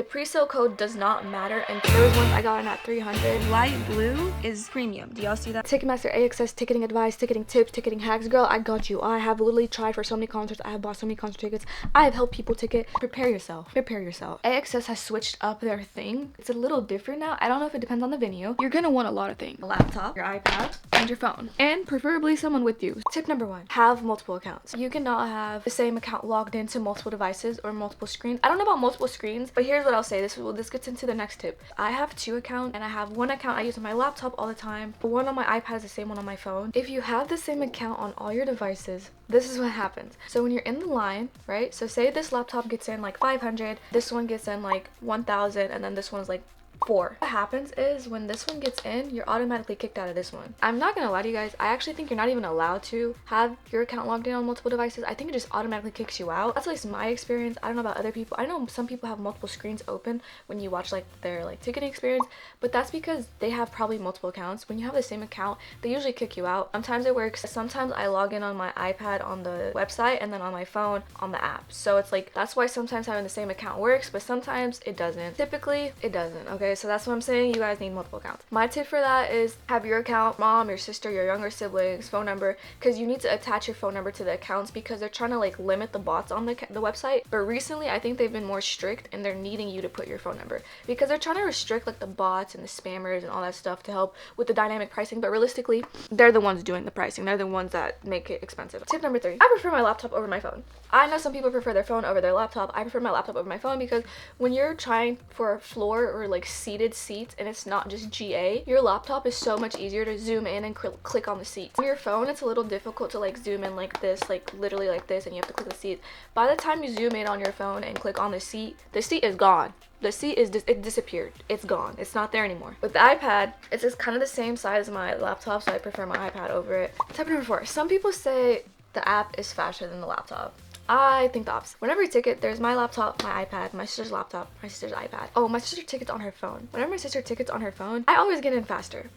pre-sale code does not matter, and there was ones I got in at 300. Light blue is premium. Do y'all see that? Ticketmaster AXS, ticketing advice, ticketing tips, ticketing hacks. Girl, I got you. I have literally tried for so many concerts. I have bought so many concert tickets. I have helped people ticket. Prepare yourself. Prepare yourself. AXS has switched up their thing. It's a little different now. I don't know if it depends on the venue. You're gonna want a lot of things. A laptop, your iPad, and your phone. And preferably someone with you. Tip number 1. Have multiple accounts. You cannot have the same account logged into multiple devices or multiple screens. I don't know about multiple screens, but here's what I'll say. This gets into the next tip. I have 2 accounts, and I have one account I use on my laptop all the time. One on my iPad is the same one on my phone. If you have the same account on all your devices, this is what happens. So when you're in the line, right? So say this laptop gets in like 500, this one gets in like 1,000, and then this one's like 4. What happens is when this one gets in, you're automatically kicked out of this one. I'm not gonna lie to you guys, I actually think you're not even allowed to have your account logged in on multiple devices. I think it just automatically kicks you out. That's at least my experience. I don't know about other people. I know some people have multiple screens open when you watch like their like ticketing experience, but that's because they have probably multiple accounts. When you have the same account, they usually kick you out. Sometimes it works. Sometimes I log in on my iPad on the website and then on my phone on the app. So it's like, that's why sometimes having the same account works, but sometimes it doesn't. Typically, it doesn't, okay? So that's what I'm saying. You guys need multiple accounts. My tip for that is have your account, mom, your sister, your younger siblings, phone number, because you need to attach your phone number to the accounts because they're trying to like limit the bots on the website. But recently, I think they've been more strict and they're needing you to put your phone number because they're trying to restrict like the bots and the spammers and all that stuff to help with the dynamic pricing. But realistically, they're the ones doing the pricing. They're the ones that make it expensive. Tip number 3, I prefer my laptop over my phone. I know some people prefer their phone over their laptop. I prefer my laptop over my phone because when you're trying for a floor or like seated seats and it's not just GA, your laptop is so much easier to zoom in and click on the seats. On your phone, it's a little difficult to like zoom in like this, like literally like this, and you have to click the seat. By the time you zoom in on your phone and click on the seat is gone. The seat is it disappeared. It's gone. It's not there anymore. With the iPad, it's just kind of the same size as my laptop, so I prefer my iPad over it. Tip number 4, some people say the app is faster than the laptop. I think the opposite. Whenever I ticket, there's my laptop, my iPad, my sister's laptop, my sister's iPad. Oh, my sister tickets on her phone. Whenever my sister tickets on her phone, I always get in faster.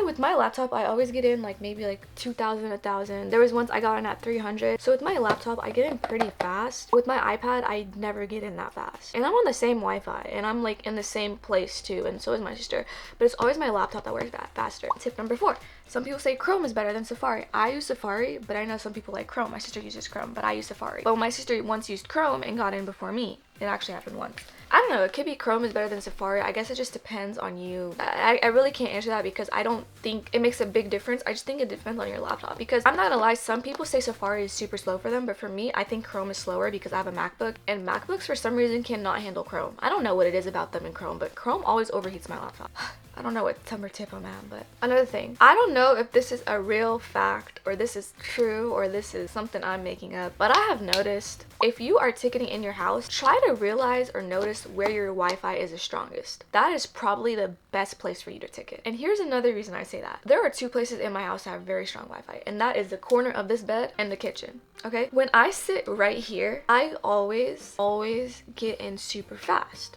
With my laptop, I always get in like maybe like 2,000, 1,000. There was once I got in at 300. So with my laptop, I get in pretty fast. With my iPad, I never get in that fast. And I'm on the same Wi-Fi, and I'm like in the same place too, and so is my sister. But it's always my laptop that works faster. Tip number 4. Some people say Chrome is better than Safari. I use Safari, but I know some people like Chrome. My sister uses Chrome, but I use Safari. But my sister once used Chrome and got in before me. It actually happened once. I don't know, it could be Chrome is better than Safari. I guess it just depends on you. I really can't answer that because I don't think it makes a big difference. I just think it depends on your laptop. Because I'm not gonna lie, some people say Safari is super slow for them, but for me, I think Chrome is slower because I have a MacBook, and MacBooks for some reason cannot handle Chrome. I don't know what it is about them in Chrome, but Chrome always overheats my laptop. I don't know what summer tip I'm at, but another thing. I don't know if this is a real fact or this is true or this is something I'm making up, but I have noticed if you are ticketing in your house, try to realize or notice where your Wi-Fi is the strongest. That is probably the best place for you to ticket. And here's another reason I say that. There are 2 places in my house that have very strong Wi-Fi, and that is the corner of this bed and the kitchen. Okay? When I sit right here, I always get in super fast.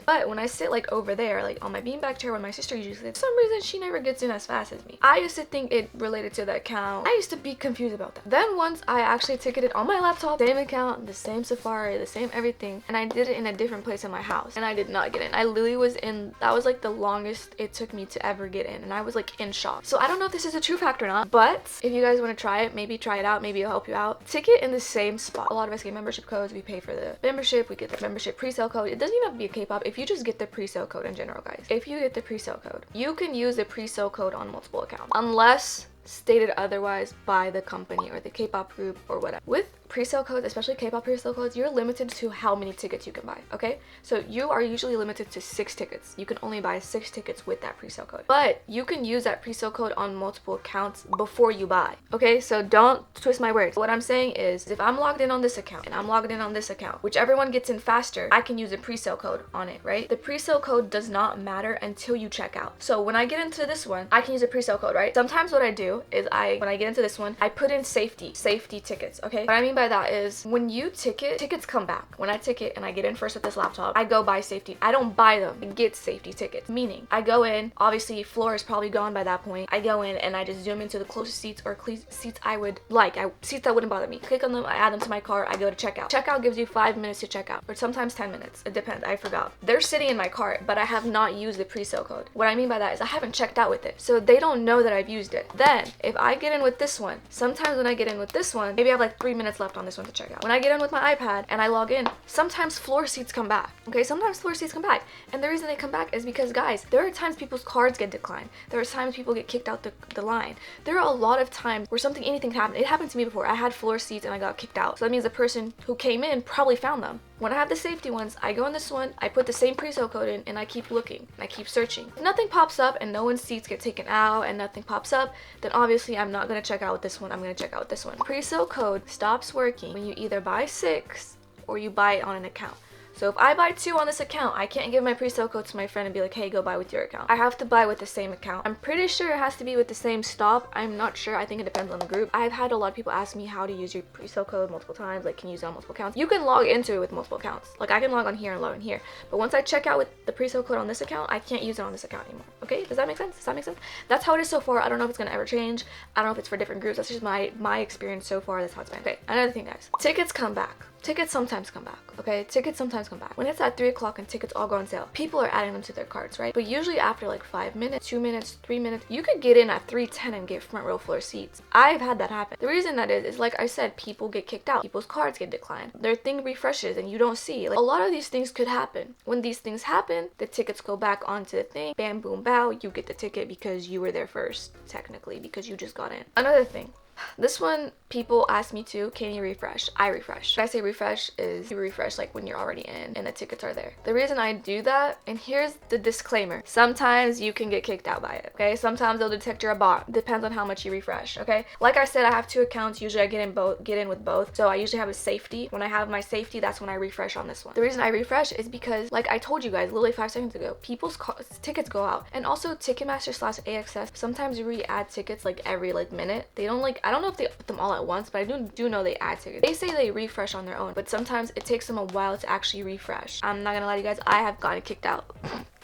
But when I sit like over there, like on my beanbag chair, when my sister usually sits, for some reason she never gets in as fast as me. I used to think it related to the account. I used to be confused about that. Then once I actually ticketed on my laptop, same account, the same Safari, the same everything, and I did it in a different place in my house, and I did not get in. I literally was in, that was like the longest it took me to ever get in, and I was like in shock. So I don't know if this is a true fact or not, but if you guys want to try it, maybe try it out, maybe it'll help you out. Ticket in the same spot. A lot of us get membership codes. We pay for the membership, we get the membership pre-sale code. It doesn't even have to be a K-pop. If you just get the pre-sale code in general, guys, if you get the pre-sale code, you can use the pre-sale code on multiple accounts unless stated otherwise by the company or the K-pop group or whatever. With pre-sale codes, especially K-pop pre-sale codes, you're limited to how many tickets you can buy, okay? So you are usually limited to 6 tickets. You can only buy 6 tickets with that pre-sale code. But you can use that pre-sale code on multiple accounts before you buy, okay? So don't twist my words. What I'm saying is if I'm logged in on this account and I'm logged in on this account, whichever one gets in faster, I can use a pre-sale code on it, right? The pre-sale code does not matter until you check out. So when I get into this one, I can use a pre-sale code, right? Sometimes what I do do is when I get into this one, I put in safety tickets, okay? What I mean by that is when you tickets come back. When I ticket and I get in first with this laptop, I go buy safety. I don't buy them, I get safety tickets. Meaning, I go in, obviously floor is probably gone by that point. I go in and I just zoom into the closest seats or seats I would like. Seats that wouldn't bother me. Click on them, I add them to my cart, I go to checkout. Checkout gives you 5 minutes to check out, or sometimes 10 minutes. It depends, I forgot. They're sitting in my cart, but I have not used the pre-sale code. What I mean by that is I haven't checked out with it. So they don't know that I've used it. Then, if I get in with this one, sometimes when I get in with this one, maybe I have like 3 minutes left on this one to check out. When I get in with my iPad and I log in, sometimes floor seats come back. Okay, sometimes floor seats come back. And the reason they come back is because, guys, there are times people's cards get declined. There are times people get kicked out the line. There are a lot of times where anything happened. It happened to me before. I had floor seats and I got kicked out. So that means the person who came in probably found them. When I have the safety ones, I go in this one, I put the same pre-sale code in, and I keep looking, and I keep searching. If nothing pops up and no one's seats get taken out and nothing pops up, then obviously I'm not going to check out with this one, I'm going to check out with this one. Pre-sale code stops working when you either buy 6 or you buy it on an account. So if I buy 2 on this account, I can't give my pre-sale code to my friend and be like, hey, go buy with your account. I have to buy with the same account. I'm pretty sure it has to be with the same stop. I'm not sure. I think it depends on the group. I've had a lot of people ask me how to use your pre-sale code multiple times. Like, can you use it on multiple accounts? You can log into it with multiple accounts. Like, I can log on here and log in here. But once I check out with the pre-sale code on this account, I can't use it on this account anymore. Okay? Does that make sense? Does that make sense? That's how it is so far. I don't know if it's going to ever change. I don't know if it's for different groups. That's just my experience so far. That's how it's been. Okay, another thing, guys. Tickets come back. Tickets sometimes come back, okay? Tickets sometimes come back. When it's at 3 o'clock and tickets all go on sale, people are adding them to their carts, right? But usually after like 5 minutes, 2 minutes, 3 minutes, you could get in at 3:10 and get front row floor seats. I've had that happen. The reason that is like I said, people get kicked out. People's cards get declined. Their thing refreshes and you don't see. Like, a lot of these things could happen. When these things happen, the tickets go back onto the thing. Bam, boom, bow. You get the ticket because you were there first, technically, because you just got in. Another thing. This one, people ask me too, can you refresh? I refresh. When I say refresh is you refresh like when you're already in and the tickets are there. The reason I do that, and here's the disclaimer, sometimes you can get kicked out by it, okay? Sometimes they'll detect you're a bot. Depends on how much you refresh, okay? Like I said, I have 2 accounts. Usually I get in with both. So I usually have a safety. When I have my safety, that's when I refresh on this one. The reason I refresh is because, like I told you guys literally 5 seconds ago, people's tickets go out. And also Ticketmaster/AXS, sometimes you re-add tickets like every like minute. They don't like, I don't know if they put them all at once, but I do know they add tickets. They say they refresh on their own, but sometimes it takes them a while to actually refresh. I'm not gonna lie to you guys, I have gotten kicked out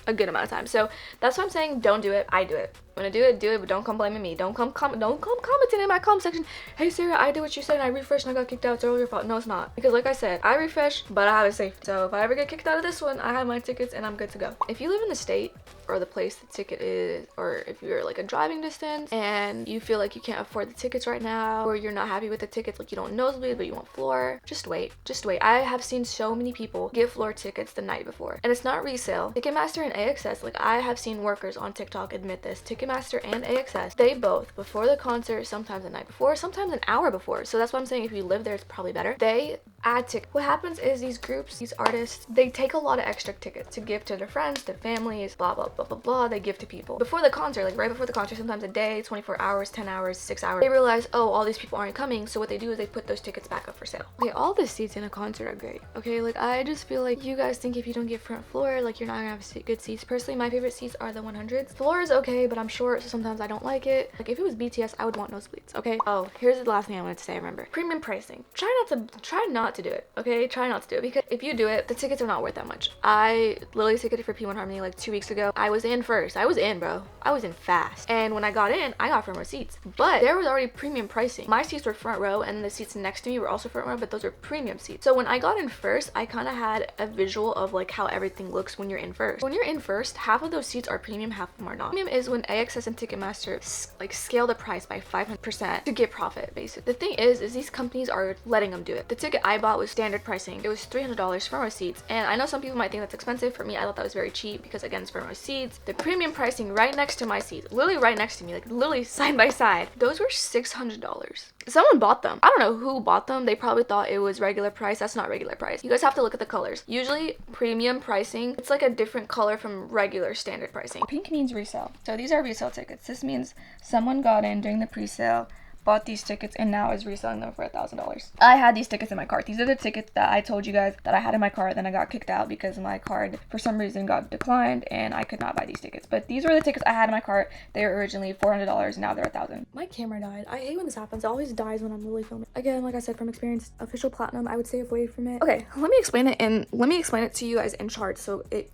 a good amount of time. So that's why I'm saying don't do it. I do it. When I do it, but don't come blaming me. Don't come commenting in my comment section, hey Sarah, I did what you said and I refreshed and I got kicked out, it's all your fault. No, it's not. Because like I said, I refresh, but I have a safety. So if I ever get kicked out of this one, I have my tickets and I'm good to go. If you live in the state or the place the ticket is, or if you're like a driving distance and you feel like you can't afford the tickets right now, or you're not happy with the tickets, like you don't nosebleed but you want floor, just wait. I have seen so many people get floor tickets the night before, and it's not resale. Ticketmaster and AXS, like I have seen workers on TikTok admit this. Ticketmaster and AXS, they both, before the concert, sometimes the night before, sometimes an hour before. So that's why I'm saying if you live there, it's probably better. They add tickets. What happens is these groups, these artists, they take a lot of extra tickets to give to their friends, their families, blah, blah, blah, blah, blah. They give to people. Before the concert, like right before the concert, sometimes a day, 24 hours, 10 hours, 6 hours, they realize, oh, all these people aren't coming. So what they do is they put those tickets back up for sale. Okay, all the seats in a concert are great. Okay, like I just feel like you guys think if you don't get front floor, like you're not gonna have good seats. Personally, my favorite seats are the 100s. Floor is okay, but I'm short, so sometimes I don't like it. Like if it was BTS, I would want nosebleeds, okay? Oh, here's the last thing I wanted to say, remember. Premium pricing. Try not to do it, okay? Try not to do it, because if you do it, the tickets are not worth that much. I literally ticketed for P1 Harmony like 2 weeks ago. I was in first. I was in, bro. I was in fast. And when I got in, I got front row seats. But there was already premium pricing. My seats were front row, and the seats next to me were also front row, but those were premium seats. So when I got in first, I kind of had a visual of like how everything looks when you're in first. When you're in first, half of those seats are premium, half of them are not. Premium is when AXS and Ticketmaster like scale the price by 500% to get profit, basically. The thing is these companies are letting them do it. The ticket I bought was standard pricing. It was $300 front row seats, and I know some people might think that's expensive. For me, I thought that was very cheap because again, it's front row seats. The premium pricing right next to my seats, literally right next to me, like literally side by side, those were $600. Someone bought them. I don't know who bought them. They probably thought it was regular price. That's not regular price. You guys have to look at the colors. Usually premium pricing, it's like a different color from regular standard pricing. Pink means resale. So these are resale tickets. This means someone got in during the pre-sale, bought these tickets and now is reselling them for $1,000. I had these tickets in my cart. These are the tickets that I told you guys that I had in my cart, then I got kicked out because my card for some reason got declined and I could not buy these tickets. But these were the tickets I had in my cart. They were originally $400, now they're $1,000. My camera died. I hate when this happens. It always dies when I'm really filming. Again, like I said, from experience, official platinum, I would stay away from it. Okay, let me explain it to you guys in charts so it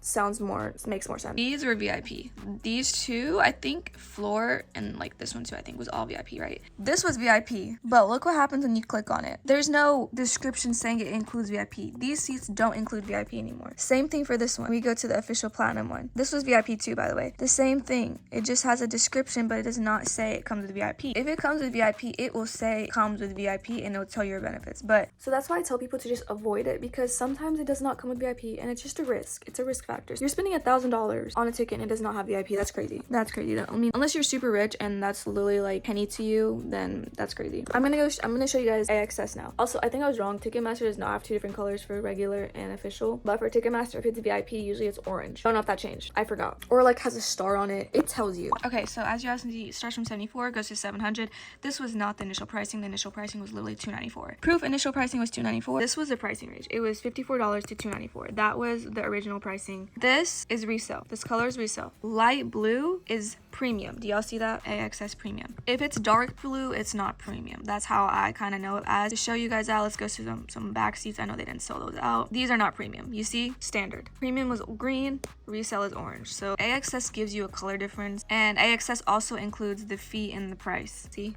makes more sense. These were VIP. These two, I think, floor, and like this one too, I think was all VIP, right? This was VIP, but look what happens when you click on it. There's no description saying it includes VIP. These seats don't include VIP anymore. Same thing for this one. We go to the official platinum one. This was VIP too, by the way. The same thing. It just has a description, but it does not say it comes with VIP. If it comes with VIP, it will say it comes with VIP and it'll tell you your benefits. But so that's why I tell people to just avoid it, because sometimes it does not come with VIP and it's just a risk. It's a risk factor. You're spending $1,000 on a ticket and it does not have VIP. That's crazy. That's crazy. I mean, unless you're super rich and that's literally like penny to you, then that's crazy. I'm gonna show you guys AXS now. Also, I think I was wrong. Ticketmaster does not have two different colors for regular and official, but for Ticketmaster, if it's VIP, usually it's orange. I don't know if that changed. I forgot. Or like has a star on it. It tells you. Okay, so as you guys can see, it starts from 74, goes to 700. This was not the initial pricing. The initial pricing was literally $294. Proof initial pricing was $294. This was the pricing range. It was $54 to $294. That was the original pricing. This is resale. This color is resale. Light blue is premium. Do y'all see that? AXS premium. If it's dark blue, it's not premium. That's how I kind of know it as. To show you guys out, let's go to some back seats. I know they didn't sell those out. These are not premium. You see? Standard. Premium was green, resale is orange. So AXS gives you a color difference, and AXS also includes the fee in the price. See?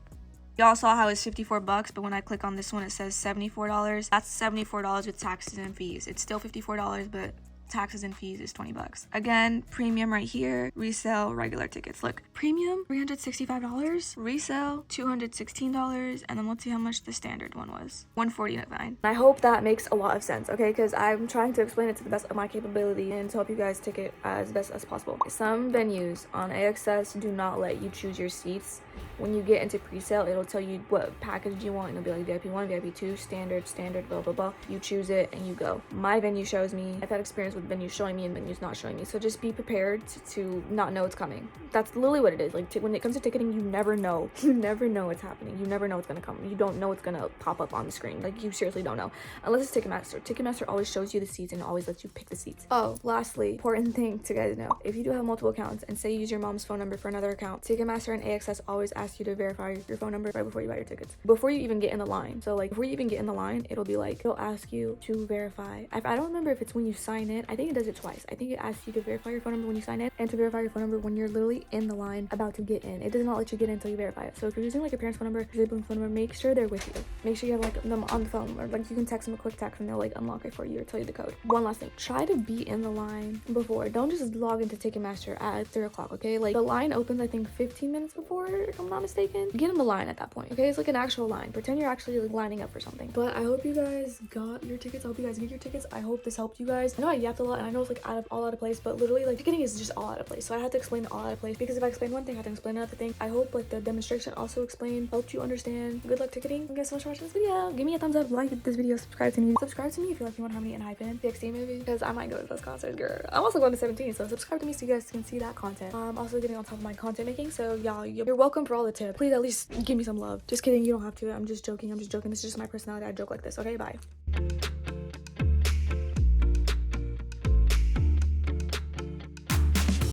Y'all saw how it's $54, but when I click on this one, it says $74. That's $74 with taxes and fees. It's still $54, but taxes and fees is $20. Again, premium right here, resale, regular tickets. Look, premium $365, resale $216, and then let's see how much the standard one was. $149. I hope that makes a lot of sense, okay? Because I'm trying to explain it to the best of my capability and to help you guys ticket as best as possible. Some venues on AXS do not let you choose your seats. When you get into pre-sale, it'll tell you what package you want, and it'll be like VIP 1, VIP 2, standard, blah, blah, blah. You choose it and you go. My venue shows me. I've had experience with venues showing me and venues not showing me. So just be prepared to not know it's coming. That's literally what it is. Like when it comes to ticketing, you never know. You never know what's happening. You never know what's going to come. You don't know what's going to pop up on the screen. Like you seriously don't know. Unless it's Ticketmaster. Ticketmaster always shows you the seats and always lets you pick the seats. Oh, lastly, important thing to guys know. If you do have multiple accounts and say you use your mom's phone number for another account, Ticketmaster and AXS always ask you to verify your phone number right before you buy your tickets. Before you even get in the line. So like before you even get in the line, it'll be like, it'll ask you to verify. I don't remember if it's when you sign in. I think it does it twice. I think it asks you to verify your phone number when you sign in and to verify your phone number when you're literally in the line about to get in. It does not let you get in until you verify it. So if you're using like your parents' phone number, your sibling's phone number, make sure they're with you. Make sure you have like them on the phone, or like you can text them a quick text and they'll like unlock it for you or tell you the code. One last thing, try to be in the line before. Don't just log into Ticketmaster at 3 o'clock, okay? Like the line opens I think 15 minutes before, if I'm not mistaken. Get in the line at that point, okay? It's like an actual line. Pretend you're actually like lining up for something. But I hope you guys got your tickets. I hope you guys get your tickets. I hope this helped you guys. I know I yapped a lot and I know it's like all out of place, but literally like ticketing is just all out of place. So I had to explain all out of place, because if I explain one thing, I have to explain another thing. I hope like the demonstration also helped you understand. Good luck ticketing. Thank you guys so much for watching this video. Give me a thumbs up, like this video, subscribe to me if you like me want to have me in Enhypen TXT movie, because I might go to those concerts, girl. I'm also going to 17, so subscribe to me so you guys can see that content. I'm also getting on top of my content making, so y'all, you're welcome for all the tips. Please at least give me some love. Just kidding, you don't have to. I'm just joking. This is just my personality. I joke like this. Okay, bye.